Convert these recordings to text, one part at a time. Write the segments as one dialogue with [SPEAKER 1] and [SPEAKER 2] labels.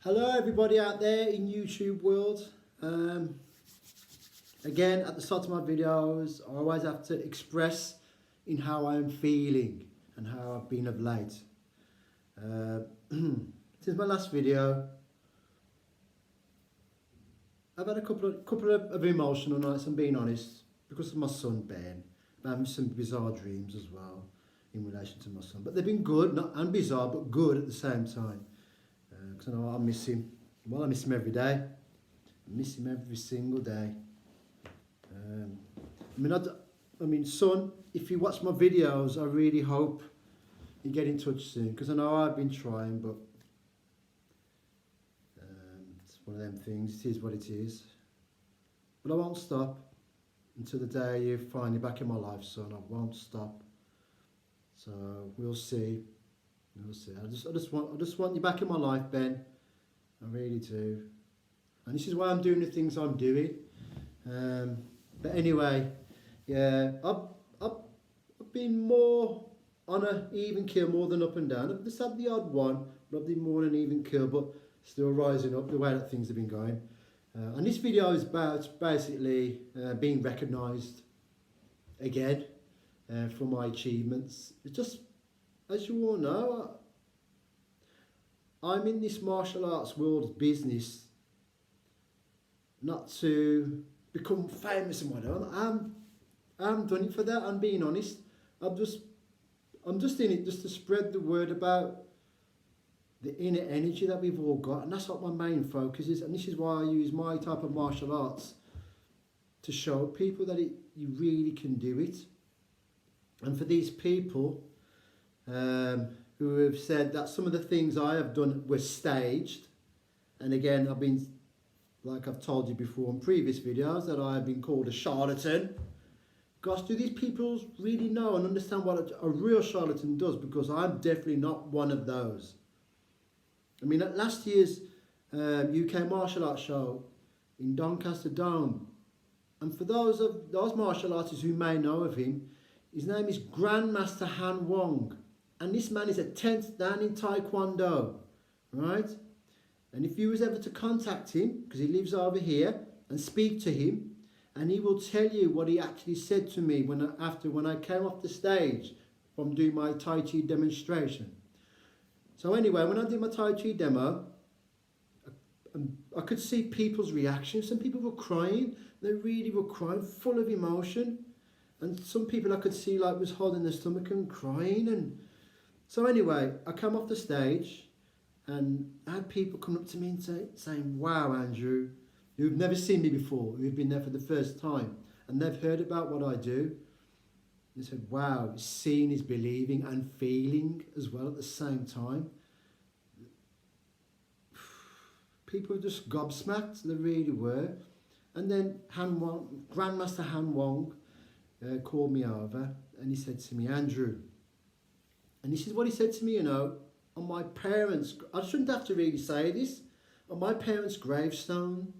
[SPEAKER 1] Hello everybody out there in YouTube world. Again, at the start of my videos, I always have to express in how I'm feeling and how I've been of late. Since my last video, I've had a couple of emotional nights, I'm being honest, because of my son Ben. I'm having some bizarre dreams as well in relation to my son. But they've been good, not and bizarre, but good at the same time. Because I know I miss him. Well, I miss him every day. I miss him every single day. I mean, son, if you watch my videos, I really hope you get in touch soon. Because I know I've been trying, but it's one of them things. It is what it is. But I won't stop until the day you're finally back in my life, son. I won't stop. So we'll see. We'll see. I just want you back in my life, Ben. I really do. And this is why I'm doing the things I'm doing. But anyway, yeah, I've been more on an even keel, more than up and down. I've just had the odd one, but I've been more on an even keel, but still rising up the way that things have been going. And this video is about basically being recognised again for my achievements. It's just, as you all know, I'm in this martial arts world business not to become famous and whatever. I haven't done it for that, I'm being honest. I'm just in it just to spread the word about the inner energy that we've all got, and that's what my main focus is. And this is why I use my type of martial arts to show people that you really can do it. And for these people who have said that some of the things I have done were staged, and again, I've been, like I've told you before in previous videos, that I have been called a charlatan. Gosh, do these people really know and understand what a real charlatan does? Because I'm definitely not one of those. I mean, at last year's UK martial arts show in Doncaster Dome, and for those martial artists who may know of him, his name is Grandmaster Han Wong, and this man is a 10th dan in Taekwondo, right? And if you was ever to contact him, because he lives over here, and speak to him, and he will tell you what he actually said to me when I came off the stage from doing my Tai Chi demonstration. So anyway, when I did my Tai Chi demo, I could see people's reactions. Some people were crying. They really were crying, full of emotion. And some people I could see like was holding their stomach and crying. And so anyway, I came off the stage and I had people come up to me and saying, "Wow, Andrew, who've never seen me before, who've been there for the first time, and they've heard about what I do." They said, "Wow, seeing is believing," and feeling as well at the same time. People were just gobsmacked, they really were. And then Grandmaster Han Wong called me over and he said to me, "Andrew," and this is what he said to me, you know, on my parents', I shouldn't have to really say this, on my parents' gravestone,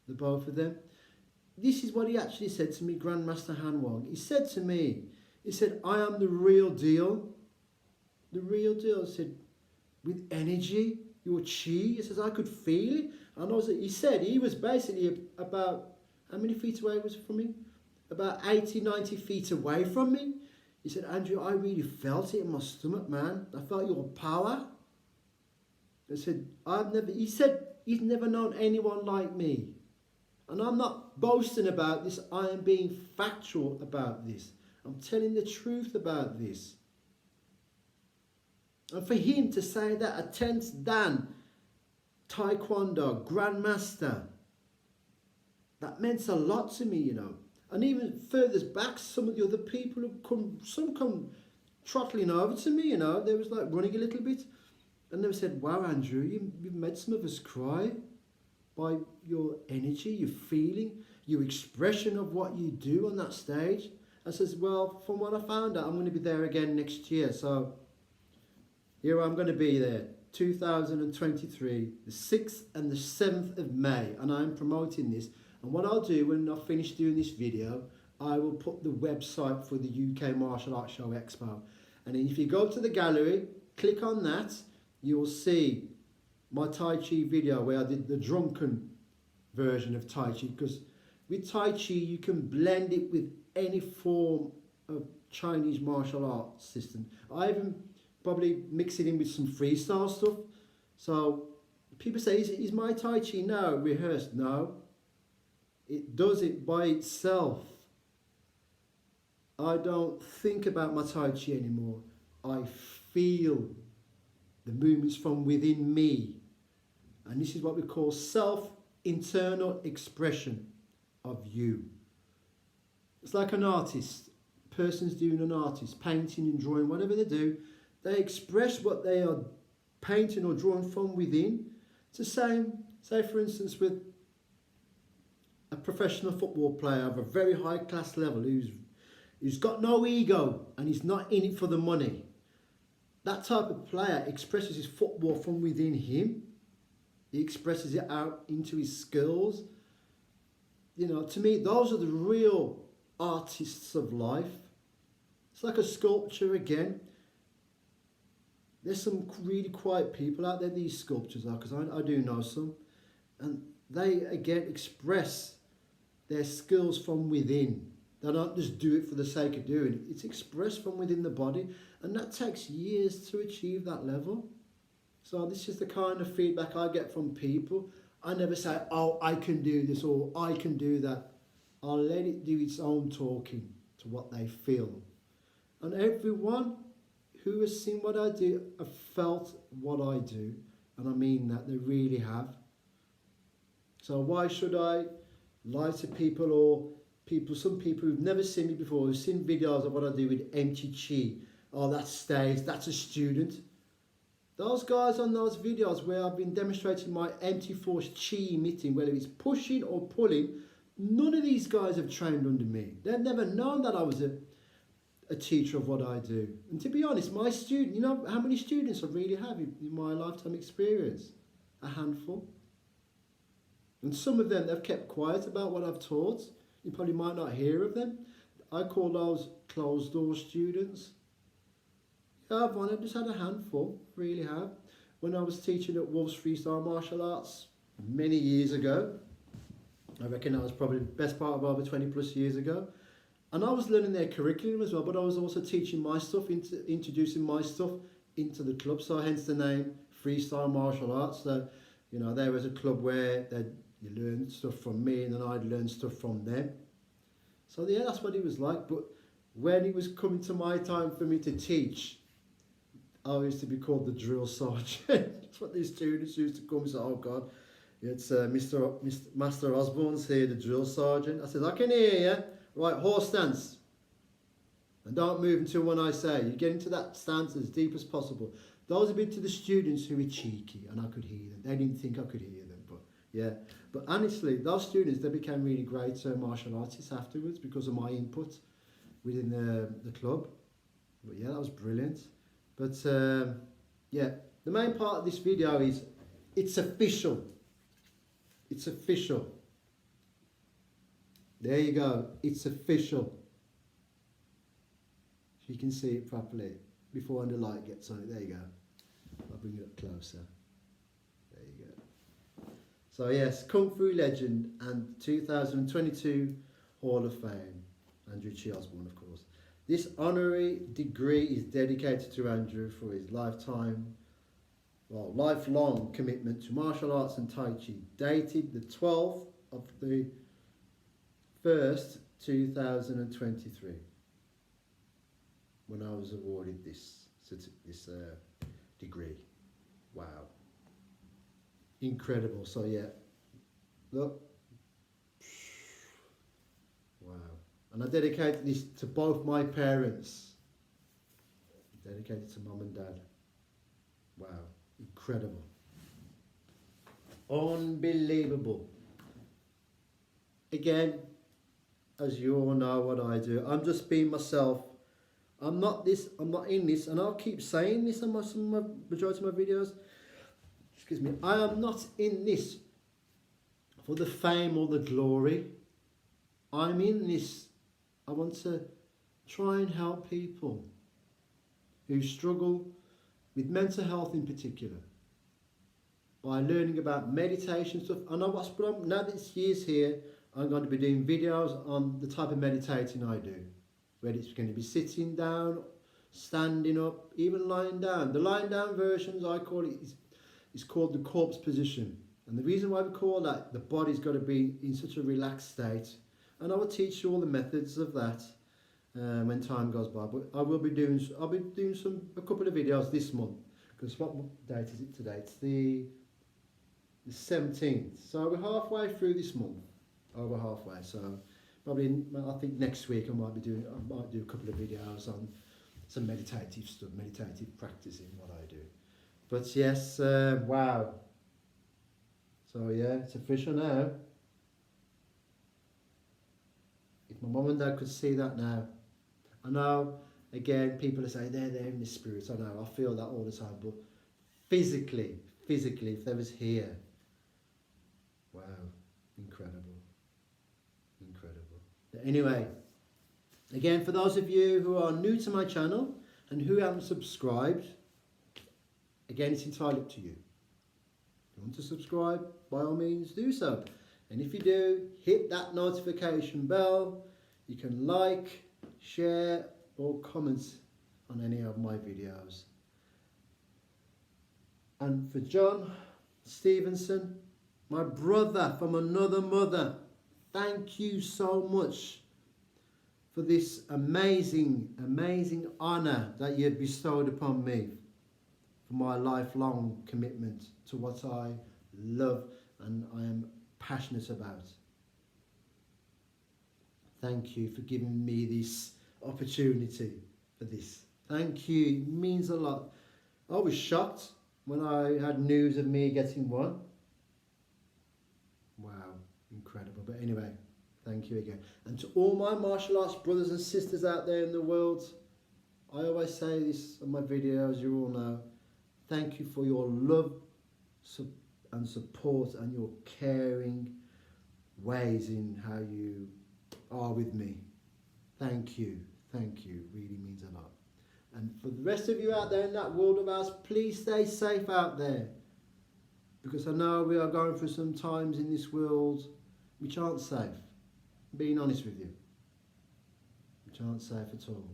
[SPEAKER 1] the both of them, this is what he actually said to me, Grandmaster Han Wong. He said to me, he said, "I am the real deal." The real deal. He said, "With energy, your chi." He says, "I could feel it." And he said he was basically about, how many feet away was it from me? About 80, 90 feet away from me. He said, "Andrew, I really felt it in my stomach, man. I felt your power." I said, he said he's never known anyone like me. And I'm not boasting about this, I am being factual about this. I'm telling the truth about this. And for him to say that, a 10th dan Taekwondo Grandmaster, that meant a lot to me, you know. And even further back, some of the other people who come trottling over to me, you know. They was like running a little bit. And they said, "Wow, Andrew, you've made some of us cry by your energy, your feeling, your expression of what you do on that stage." I says, "Well, from what I found out, I'm going to be there again next year. So here I'm going to be there, 2023, the 6th and the 7th of May. And I'm promoting this. And what I'll do when I finish doing this video, I will put the website for the UK Martial Arts Show Expo. And if you go to the gallery, click on that, you'll see my Tai Chi video where I did the drunken version of Tai Chi, because with Tai Chi you can blend it with any form of Chinese martial arts system. I even probably mix it in with some freestyle stuff. So people say, is my Tai Chi now rehearsed? No. It does it by itself. I don't think about my Tai Chi anymore. I feel the movements from within me. And this is what we call self-internal expression of you. It's like an artist. Person's doing an artist, painting and drawing, whatever they do, they express what they are painting or drawing from within. It's the same, say for instance, with a professional football player of a very high class level who's got no ego and he's not in it for the money. That type of player expresses his football from within him. He expresses it out into his skills. You know, to me, those are the real artists of life. It's like a sculpture again. There's some really quiet people out there, these sculptures are, because I do know some. And they, again, express their skills from within. They don't just do it for the sake of doing it. It's expressed from within the body. And that takes years to achieve that level. So this is the kind of feedback I get from people. I never say, oh, I can do this or I can do that. I'll let it do its own talking to what they feel. And everyone who has seen what I do have felt what I do. And I mean that, they really have. So why should I lie to people, or some people who've never seen me before, who've seen videos of what I do with empty chi. Oh, that's stage, that's a student. Those guys on those videos where I've been demonstrating my empty force chi emitting, whether it's pushing or pulling, none of these guys have trained under me. They've never known that I was a teacher of what I do. And to be honest, my student, you know how many students I really have in my lifetime experience? A handful. And some of them, they've kept quiet about what I've taught. You probably might not hear of them. I call those closed door students. Yeah, I've just had a handful, really have. When I was teaching at Wolves Freestyle Martial Arts many years ago, I reckon that was probably the best part of over 20 plus years ago. And I was learning their curriculum as well, but I was also teaching my stuff, introducing my stuff into the club. So hence the name Freestyle Martial Arts. So, you know, there was a club where you learned stuff from me and then I'd learn stuff from them. So yeah, that's what it was like. But when it was coming to my time for me to teach, I used to be called the drill sergeant. That's what these students used to come and say, oh God, it's Master Osborne's here, the drill sergeant. I said, I can hear you. Right, horse stance. And don't move until when I say. You get into that stance as deep as possible. Those have been to the students who were cheeky, and I could hear them. They didn't think I could hear them, but yeah. But honestly, those students, they became really great martial artists afterwards because of my input within the club. But yeah, that was brilliant. But yeah, the main part of this video is, it's official. It's official. There you go, it's official. If you can see it properly before the light gets on it, there you go. I'll bring it up closer. There you go. So yes, Kung Fu legend and 2022 Hall of Fame, Andrew Chi Osborne, of course. This honorary degree is dedicated to Andrew for his lifelong commitment to martial arts and Tai Chi, dated the 12th of the 1st, 2023, when I was awarded this degree. Wow. Incredible. So yeah, look. Wow. And I dedicated this to both my parents. Dedicated to Mum and Dad. Wow. Incredible. Unbelievable. Again, as you all know what I do, I'm just being myself. I'm not this, I'm not in this, and I'll keep saying this on my majority of my videos. Excuse me. I am not in this for the fame or the glory. I'm in this, I want to try and help people who struggle with mental health in particular, by learning about meditation stuff. I know what's, but now that this year's here, I'm going to be doing videos on the type of meditating I do. Whether it's going to be sitting down, standing up, even lying down. The lying down versions, I call it, is called the corpse position. And the reason why we call that, the body's got to be in such a relaxed state. And I will teach you all the methods of that when time goes by. But I'll be doing a couple of videos this month. Because what date is it today? It's the 17th. So we're halfway through this month. Over halfway. So probably, I think next week I might do a couple of videos on some meditative stuff, meditative practicing, what I do. But yes, wow. So yeah, it's official now. If my mum and dad could see that now. I know, again, people are saying they're there in the spirit. I know, I feel that all the time. But physically, if they was here, wow, incredible. Incredible. But anyway, again, for those of you who are new to my channel and who haven't subscribed, again, it's entirely up to you. If you want to subscribe, by all means do so. And if you do, hit that notification bell. You can like, share or comment on any of my videos. And for John Stevenson, my brother from another mother, thank you so much for this amazing honour that you have bestowed upon me for my lifelong commitment to what I love and I am passionate about. Thank you for giving me this opportunity for this. Thank you, it means a lot. I was shocked when I had news of me getting one. Wow, incredible. But anyway, thank you again. And to all my martial arts brothers and sisters out there in the world, I always say this on my videos, you all know, thank you for your love and support and your caring ways in how you are with me. Thank you, really means a lot. And for the rest of you out there in that world of ours, please stay safe out there. Because I know we are going through some times in this world which aren't safe. Being honest with you. Which aren't safe at all.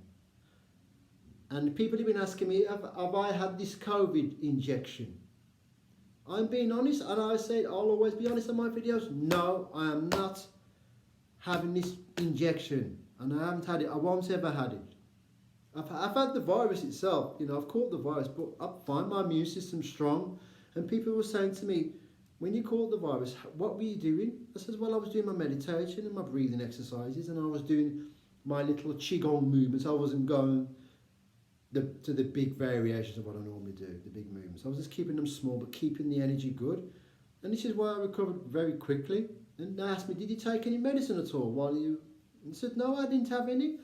[SPEAKER 1] And people have been asking me, have I had this COVID injection? I'm being honest, and I said I'll always be honest on my videos. No, I am not having this injection. And I haven't had it. I won't ever had it. I've had the virus itself. You know, I've caught the virus, but I find my immune system strong. And people were saying to me, when you caught the virus, what were you doing? I said, well, I was doing my meditation and my breathing exercises, and I was doing my little Qigong movements. I wasn't going to the big variations of what I normally do, the big movements. I was just keeping them small, but keeping the energy good. And this is why I recovered very quickly. And they asked me, did you take any medicine at all while you... And I said, no, I didn't have any.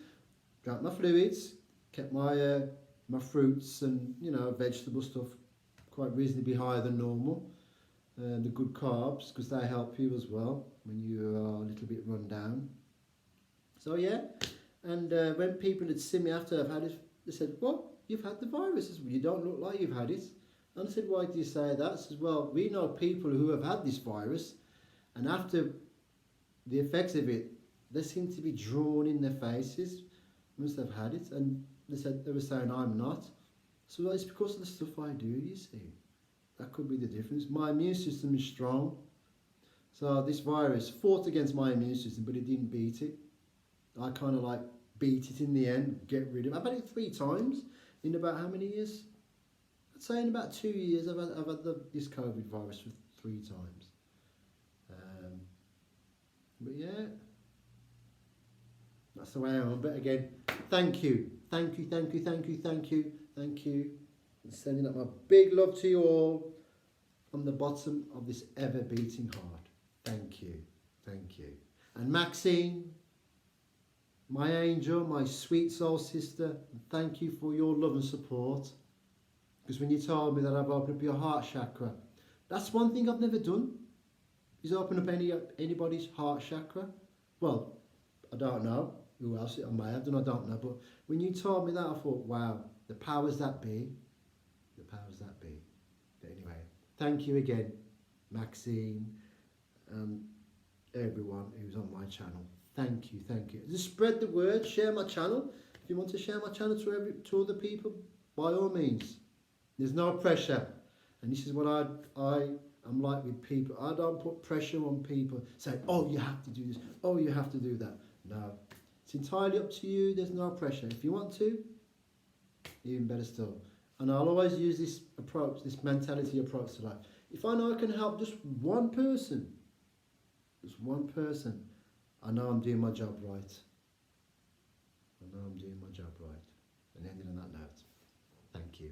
[SPEAKER 1] Drank my fluids, kept my my fruits and, you know, vegetable stuff quite reasonably higher than normal. The good carbs, because they help you as well when you are a little bit run down. So yeah, and when people had seen me after I've had it, they said, what, you've had the virus? I said, well, you don't look like you've had it. And I said, why do you say that? I said, well, we know people who have had this virus, and after the effects of it, they seem to be drawn in their faces, must have had it. And they were saying I'm not. So well, it's because of the stuff I do, you see. That could be the difference. My immune system is strong. So this virus fought against my immune system, but it didn't beat it. I kind of like beat it in the end, get rid of it. I've had it 3 times in about how many years? I'd say in about 2 years I've had this COVID virus for 3 times. But yeah, that's the way I am. But again, thank you. I'm sending up my big love to you all from the bottom of this ever beating heart. Thank you. And Maxine, my angel, my sweet soul sister, thank you for your love and support. Because when you told me that I've opened up your heart chakra, that's one thing I've never done, is open up anybody's heart chakra. Well, I don't know who else I may have done, I don't know. But when you told me that, I thought, wow, the powers that be. But anyway, thank you again, Maxine, and everyone who's on my channel. Thank you, thank you. Just spread the word, share my channel. If you want to share my channel to other people, by all means. There's no pressure. And this is what I am like with people. I don't put pressure on people, saying, oh, you have to do this, oh, you have to do that. No. It's entirely up to you. There's no pressure. If you want to, even better still. And I'll always use this approach, this mentality approach to life. If I know I can help just one person, I know I'm doing my job right. I know I'm doing my job right. And ending on that note, thank you.